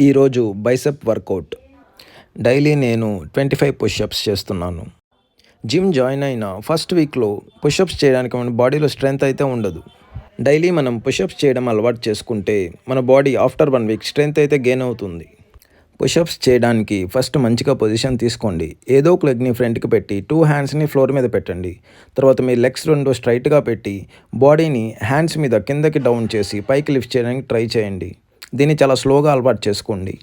ఈరోజు bicep work out. Daily నేను 25 push-ups చేస్తున్నాను. జిమ్ జాయిన్ అయిన ఫస్ట్ వీక్లో పుషప్స్ చేయడానికి మన బాడీలో స్ట్రెంగ్త్ అయితే ఉండదు. డైలీ మనం పుషప్స్ చేయడం అలవాటు చేసుకుంటే మన బాడీ ఆఫ్టర్ 1 వీక్ స్ట్రెంగ్త్ అయితే గెయిన్ అవుతుంది. పుషప్స్ చేయడానికి ఫస్ట్ మంచిగా పొజిషన్ తీసుకోండి. ఏదో ఒక లెగ్ని ఫ్రంట్కి పెట్టి 2 హ్యాండ్స్ని ఫ్లోర్ మీద పెట్టండి. తర్వాత మీ లెగ్స్ రెండు స్ట్రైట్గా పెట్టి బాడీని హ్యాండ్స్ మీద కిందకి డౌన్ చేసి పైకి లిఫ్ట్ చేయడానికి ట్రై చేయండి. దీన్ని చాలా స్లోగా అలవాటు చేసుకోండి.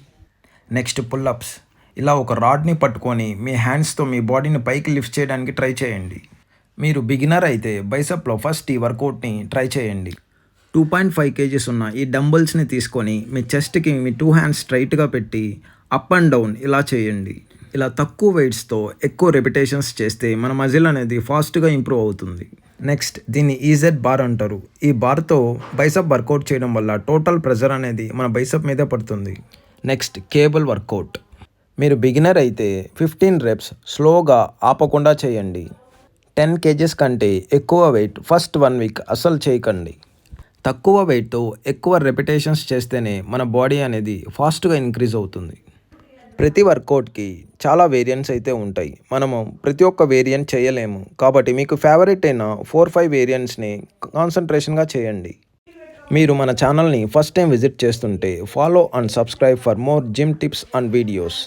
Next pull-ups. ఇలా ఒక రాడ్ని పట్టుకొని మీ హ్యాండ్స్తో మీ బాడీని పైకి లిఫ్ట్ చేయడానికి ట్రై చేయండి. మీరు బిగినర్ అయితే బైసెప్లో ఫస్ట్ ఈ వర్కౌట్ని ట్రై చేయండి. 2.5 kgs ఉన్న ఈ డంబుల్స్ని తీసుకొని మీ చెస్ట్కి మీ 2 హ్యాండ్స్ స్ట్రైట్గా పెట్టి అప్ అండ్ డౌన్ ఇలా చేయండి. ఇలా తక్కువ వెయిట్స్తో ఎక్కువ రెపిటేషన్స్ చేస్తే మన మజిల్ అనేది ఫాస్ట్గా ఇంప్రూవ్ అవుతుంది. నెక్స్ట్ దీన్ని ఈజెడ్ బార్ అంటారు. ఈ బార్తో బైసెప్ వర్కౌట్ చేయడం వల్ల టోటల్ ప్రెజర్ అనేది మన బైసెప్ మీదే పడుతుంది. Next cable workout. మీరు బిగినర్ అయితే 15 reps స్లోగా ఆపకుండా చేయండి. 10 kgs కంటే ఎక్కువ వెయిట్ ఫస్ట్ 1 వీక్ అస్సలు చేయకండి. తక్కువ వెయిట్తో ఎక్కువ రెపిటేషన్స్ చేస్తేనే మన బాడీ అనేది ఫాస్ట్గా ఇంక్రీజ్ అవుతుంది. ప్రతి వర్కౌట్కి చాలా వేరియంట్స్ అయితే ఉంటాయి. మనము ప్రతి ఒక్క వేరియంట్ చేయలేము. కాబట్టి మీకు ఫేవరెట్ అయిన 4-5 వేరియంట్స్ని కాన్సన్ట్రేషన్గా చేయండి. మీరు మన ఛానల్ని ఫస్ట్ టైం విజిట్ చేస్తుంటే follow and subscribe for more gym tips and videos.